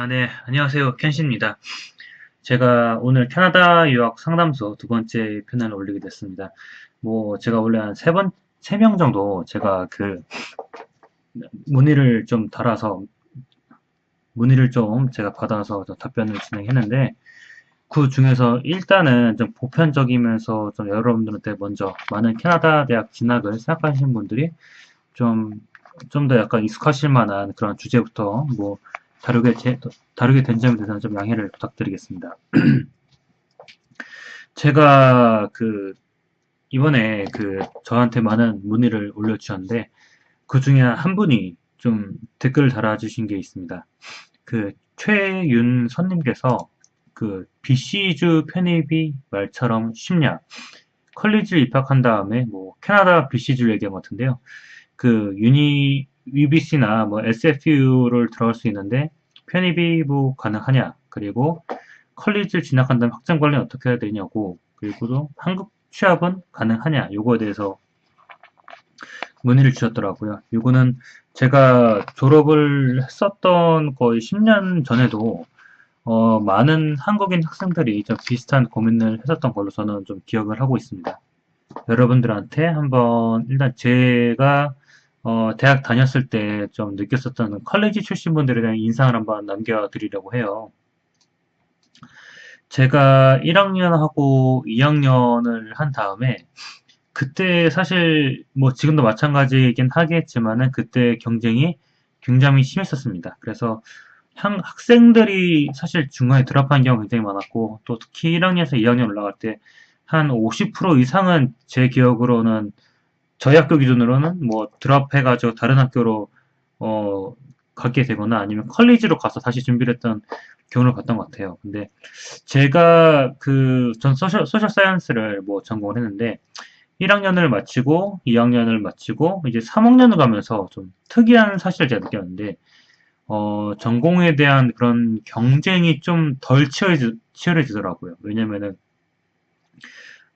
네, 안녕하세요. 켄시입니다. 제가 오늘 캐나다 유학 상담소 두 번째 편을 올리게 됐습니다. 제가 원래 한 세 명 정도 제가 문의를 좀 달아서, 문의를 좀 제가 받아서 답변을 진행했는데, 그 중에서 일단은 좀 보편적이면서 좀 여러분들한테 먼저 많은 캐나다 대학 진학을 생각하시는 분들이 좀, 좀 더 약간 익숙하실 만한 그런 주제부터 다루게, 다루게 된 점에 대해서는 좀 양해를 부탁드리겠습니다. 제가 이번에 저한테 많은 문의를 올려주셨는데, 그 중에 한 분이 좀 댓글을 달아주신 게 있습니다. 최윤선님께서 BC주 편입이 말처럼 쉽냐? 컬리지를 입학한 다음에 캐나다 BC주를 얘기한 것 같은데요. UBC나 SFU를 들어갈 수 있는데 편입이 가능하냐? 그리고 컬리지를 진학한 다음 학점 관리는 어떻게 해야 되냐고, 그리고 또 한국 취업은 가능하냐? 요거에 대해서 문의를 주셨더라고요. 요거는 제가 졸업을 했었던 거의 10년 전에도 많은 한국인 학생들이 좀 비슷한 고민을 했었던 걸로 저는 좀 기억을 하고 있습니다. 여러분들한테 한번 일단 제가 대학 다녔을 때 좀 느꼈었던 컬리지 출신 분들에 대한 인상을 한번 남겨드리려고 해요. 제가 1학년하고 2학년을 한 다음에 그때 사실 지금도 마찬가지이긴 하겠지만은 그때 경쟁이 굉장히 심했었습니다. 그래서 학생들이 사실 중간에 드랍하는 경우가 굉장히 많았고, 또 특히 1학년에서 2학년 올라갈 때 한 50% 이상은 제 기억으로는 저희 학교 기준으로는 드랍해가지고 다른 학교로 어, 가게 되거나 아니면 컬리지로 가서 다시 준비를 했던 경우를 봤던 것 같아요. 근데 제가 전 소셜 사이언스를 전공을 했는데 1학년을 마치고 2학년을 마치고 이제 3학년을 가면서 좀 특이한 사실을 제가 느꼈는데 전공에 대한 그런 경쟁이 좀 덜 치열해지더라고요. 왜냐면은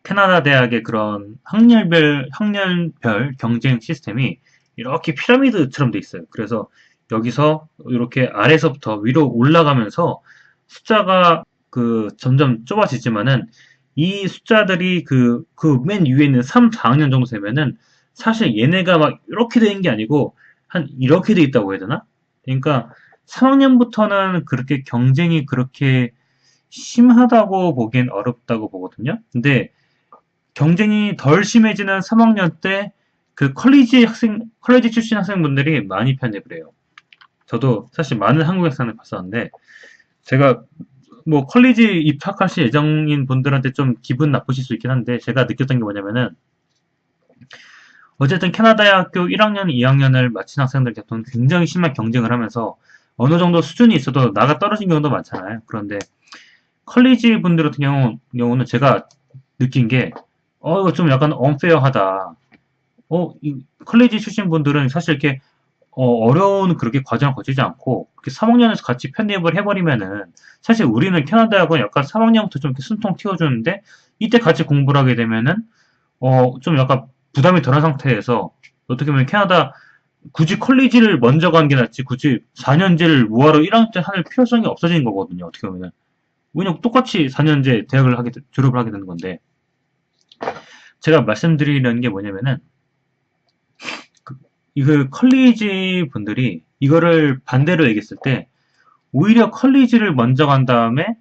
캐나다 대학의 그런 학년별 경쟁 시스템이 이렇게 피라미드처럼 돼 있어요. 그래서 여기서 이렇게 아래서부터 위로 올라가면서 숫자가 점점 좁아지지만은 이 숫자들이 맨 위에 있는 3, 4학년 정도 되면은 사실 얘네가 막 이렇게 되는 게 아니고 한 이렇게 돼 있다고 해야 되나? 그러니까 3학년부터는 그렇게 경쟁이 그렇게 심하다고 보기엔 어렵다고 보거든요. 근데 경쟁이 덜 심해지는 3학년 때 컬리지 출신 학생분들이 많이 편입을 해요. 저도 사실 많은 한국 학생을 봤었는데, 제가 컬리지 입학하실 예정인 분들한테 좀 기분 나쁘실 수 있긴 한데, 제가 느꼈던 게 뭐냐면은, 어쨌든 캐나다 학교 1학년, 2학년을 마친 학생들 같은 굉장히 심한 경쟁을 하면서 어느 정도 수준이 있어도 나가 떨어진 경우도 많잖아요. 그런데 컬리지 분들 같은 경우는 제가 느낀 게, 이거 좀 약간 언페어하다. 컬리지 출신 분들은 사실 이렇게 어려운 그렇게 과정을 거치지 않고 그렇게 3학년에서 같이 편입을 해버리면은 사실 우리는 캐나다하고 약간 3학년부터 좀 이렇게 숨통 틔워주는데 이때 같이 공부를 하게 되면은 좀 약간 부담이 덜한 상태에서 어떻게 보면 캐나다 굳이 컬리지를 먼저 가는 게 낫지 굳이 4년제를 무하로 1학년 때 하는 필요성이 없어지는 거거든요. 어떻게 보면은. 왜냐면 똑같이 4년제 졸업을 하게 되는 건데 제가 말씀드리는 게 뭐냐면은 그, 이거 컬리지 분들이 이거를 반대로 얘기했을 때 오히려 컬리지를 먼저 간 다음에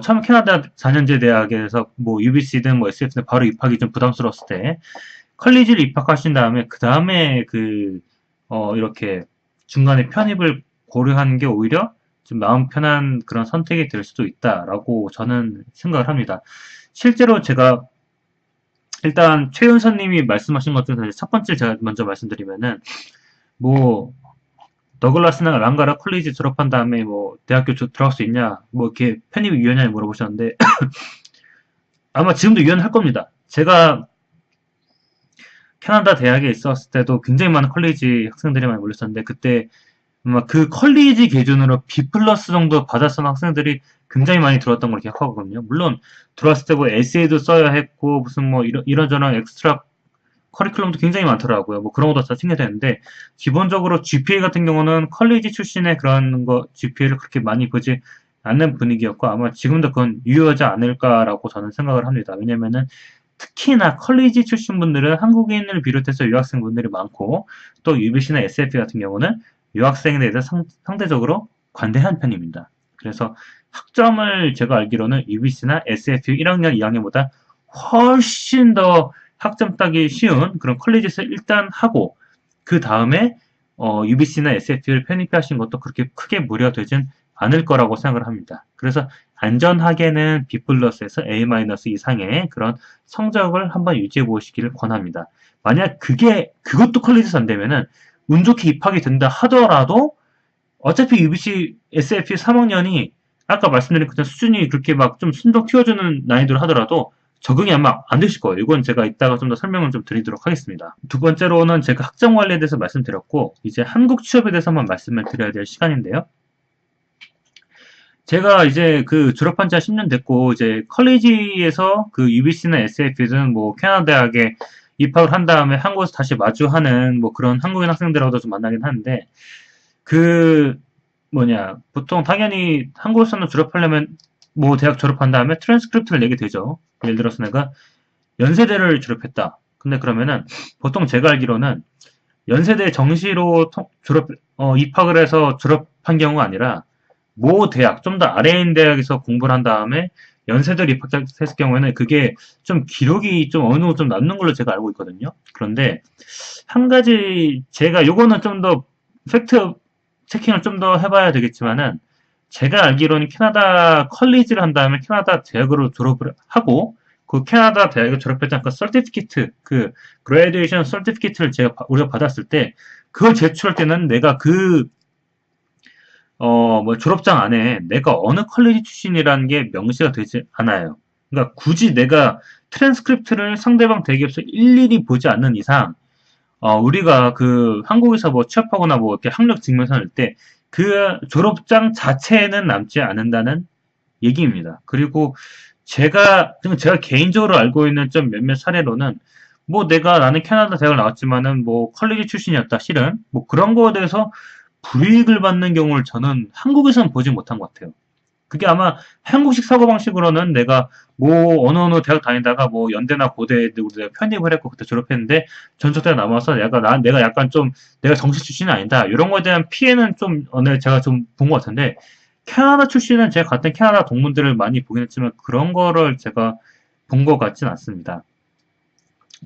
처음 캐나다 4년제 대학에서 UBC든 SF든 바로 입학이 좀 부담스러웠을 때 컬리지를 입학하신 다음에 그 다음에 이렇게 중간에 편입을 고려하는 게 오히려 좀 마음 편한 그런 선택이 될 수도 있다라고 저는 생각을 합니다. 실제로 제가 일단 최윤선님이 말씀하신 것 중에서 첫 번째 제가 먼저 말씀드리면은 뭐 더글라스나 랑가라 콜리지 졸업한 다음에 대학교 들어갈 수 있냐 이렇게 편입이 유연하냐 물어보셨는데 아마 지금도 유연할 겁니다. 제가 캐나다 대학에 있었을 때도 굉장히 많은 컬리지 학생들이 많이 몰렸었는데 그때 아마 그 컬리지 기준으로 B 플러스 정도 받았던 학생들이 굉장히 많이 들어왔던 걸 기억하거든요. 물론 들어왔을 때 에세이도 써야 했고 무슨 이런저런 엑스트라 커리큘럼도 굉장히 많더라고요. 뭐 그런 것도 다 챙겨야 되는데, 기본적으로 GPA 같은 경우는 컬리지 출신의 그런 거, GPA를 그렇게 많이 보지 않는 분위기였고, 아마 지금도 그건 유효하지 않을까라고 저는 생각을 합니다. 왜냐면은, 특히나 컬리지 출신 분들은 한국인을 비롯해서 유학생분들이 많고, 또 UBC나 SFP 같은 경우는 유학생에 대해서 상대적으로 관대한 편입니다. 그래서 학점을 제가 알기로는 UBC나 SFP 1학년, 2학년보다 훨씬 더 학점 따기 쉬운 그런 컬리지에서 일단 하고, 그 다음에 UBC나 SFP를 편입하신 것도 그렇게 크게 무리가 되진 않을 거라고 생각을 합니다. 그래서 안전하게는 B 플러스에서 A 마이너스 이상의 그런 성적을 한번 유지해 보시기를 권합니다. 만약 그것도 퀄리티에서 안 되면은 운 좋게 입학이 된다 하더라도 어차피 UBC SFP 3학년이 아까 말씀드린 그 수준이 그렇게 막 좀 순도 키워주는 난이도를 하더라도 적응이 아마 안 되실 거예요. 이건 제가 이따가 좀 더 설명을 좀 드리도록 하겠습니다. 두 번째로는 제가 학점 관리에 대해서 말씀드렸고, 이제 한국 취업에 대해서만 말씀을 드려야 될 시간인데요. 제가 이제 그 졸업한 지 한 10년 됐고, 이제 컬리지에서 그 UBC나 SFP든 뭐 캐나다 대학에 입학을 한 다음에 한국에서 다시 마주하는 뭐 그런 한국인 학생들하고도 좀 만나긴 하는데, 그 보통 당연히 한국에서는 졸업하려면 뭐 대학 졸업한 다음에 트랜스크립트를 내게 되죠. 예를 들어서 내가 연세대를 졸업했다. 근데 그러면은 보통 제가 알기로는 연세대 정시로 입학을 해서 졸업한 경우가 아니라 모 대학, 좀 더 아래인 대학에서 공부를 한 다음에 연세대를 입학했을 경우에는 그게 좀 기록이 좀 어느 정도 좀 남는 걸로 제가 알고 있거든요. 그런데 한 가지 제가 요거는 좀 더 팩트 체킹을 좀 더 해봐야 되겠지만은 제가 알기로는 캐나다 컬리지를 한 다음에 캐나다 대학으로 졸업을 하고 그 캐나다 대학을 졸업했던 그 서티피케이트, 그 그레이듀에이션 서티피케이트를 우리가 받았을 때 그걸 제출할 때는 내가 졸업장 안에 내가 어느 컬리지 출신이라는 게 명시가 되지 않아요. 그러니까 굳이 내가 트랜스크립트를 상대방 대기업에서 일일이 보지 않는 이상, 우리가 그 한국에서 뭐 취업하거나 뭐 이렇게 학력 증명서 낼 때 그 졸업장 자체에는 남지 않는다는 얘기입니다. 그리고 제가 개인적으로 알고 있는 좀 몇몇 사례로는 뭐 나는 캐나다 대학을 나왔지만은 뭐 컬리지 출신이었다 실은 뭐 그런 거에 대해서 불이익을 받는 경우를 저는 한국에서는 보지 못한 것 같아요. 그게 아마 한국식 사고방식으로는 내가 뭐 어느 대학 다니다가 뭐 연대나 고대에 내가 편입을 했고 그때 졸업했는데 전적대가 남아서 내가 약간 좀 내가 정시 출신이 아니다 이런 거에 대한 피해는 좀 제가 좀 본 것 같은데 캐나다 출신은 제가 같은 캐나다 동문들을 많이 보긴 했지만 그런 거를 제가 본 것 같진 않습니다.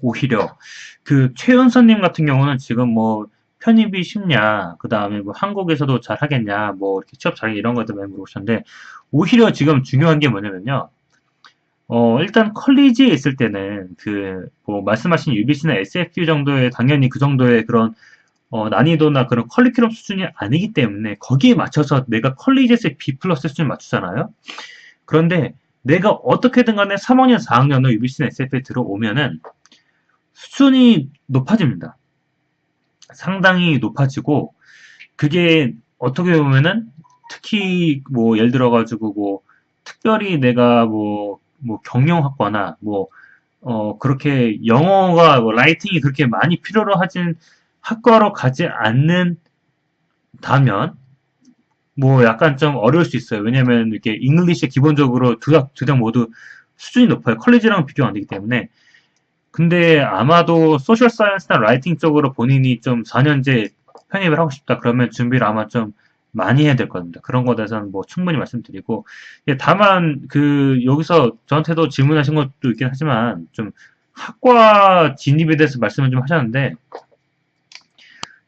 오히려 그 최은서님 같은 경우는 지금 뭐 편입이 쉽냐, 그 다음에 뭐 한국에서도 잘 하겠냐, 뭐 이렇게 취업 잘하냐 이런 것들 많이 물어보셨는데 오히려 지금 중요한 게 뭐냐면요. 일단 컬리지에 있을 때는 뭐 말씀하신 UBC나 SFP 정도의 당연히 그 정도의 그런 난이도나 그런 커리큘럼 수준이 아니기 때문에 거기에 맞춰서 내가 컬리지에서 B 플러스 수준을 맞추잖아요. 그런데 내가 어떻게든 간에 3학년, 4학년으로 UBC나 SFP에 들어오면은 수준이 높아집니다. 상당히 높아지고 그게 어떻게 보면은 특히 뭐 예를 들어가지고 뭐 특별히 내가 뭐 경영학과나 그렇게 영어가 뭐 라이팅이 그렇게 많이 필요로 하진 학과로 가지 않는다면 뭐 약간 좀 어려울 수 있어요. 왜냐면 이렇게 잉글리시 기본적으로 두 학 모두 수준이 높아요. 컬리지랑 비교가 안 되기 때문에. 근데 아마도 소셜 사이언스나 라이팅 쪽으로 본인이 좀 4년제 편입을 하고 싶다. 그러면 준비를 아마 좀 많이 해야 될 겁니다. 그런 거에 대해서는 뭐 충분히 말씀드리고. 다만 여기서 저한테도 질문하신 것도 있긴 하지만 좀 학과 진입에 대해서 말씀을 좀 하셨는데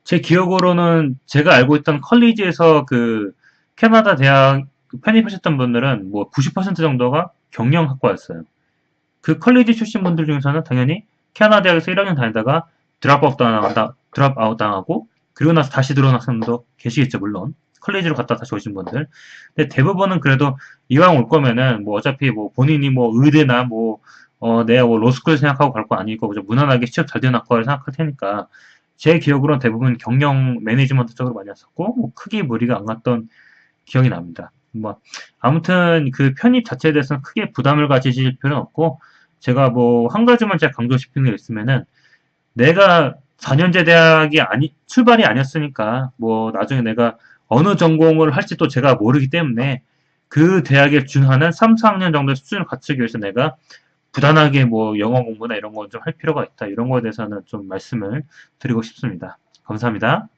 제 기억으로는 제가 알고 있던 컬리지에서 캐나다 대학 편입하셨던 분들은 뭐 90% 정도가 경영학과였어요. 그 컬리지 출신 분들 중에서는 당연히 캐나다 대학에서 1학년 다니다가 드랍아웃 당하고 그리고 나서 다시 들어온 학생도 계시겠죠, 물론. 컬리지로 갔다 다시 오신 분들. 근데 대부분은 그래도 이왕 올 거면은 뭐 어차피 뭐 본인이 뭐 의대나 내가 뭐 로스쿨 생각하고 갈 거 아니고 그저 무난하게 취업 잘 되는 학과를 생각할 테니까 제 기억으로는 대부분 경영 매니지먼트 쪽으로 많이 왔었고 뭐 크게 무리가 안 갔던 기억이 납니다. 뭐 아무튼 그 편입 자체에 대해서는 크게 부담을 가지실 필요는 없고 제가 뭐 한 가지만 제가 강조시키는 게 있으면은 내가 4년제 대학이 출발이 아니었으니까, 뭐, 나중에 내가 어느 전공을 할지 또 제가 모르기 때문에 그 대학에 준하는 3, 4학년 정도의 수준을 갖추기 위해서 내가 부단하게 뭐 영어 공부나 이런 거 좀 할 필요가 있다. 이런 거에 대해서는 좀 말씀을 드리고 싶습니다. 감사합니다.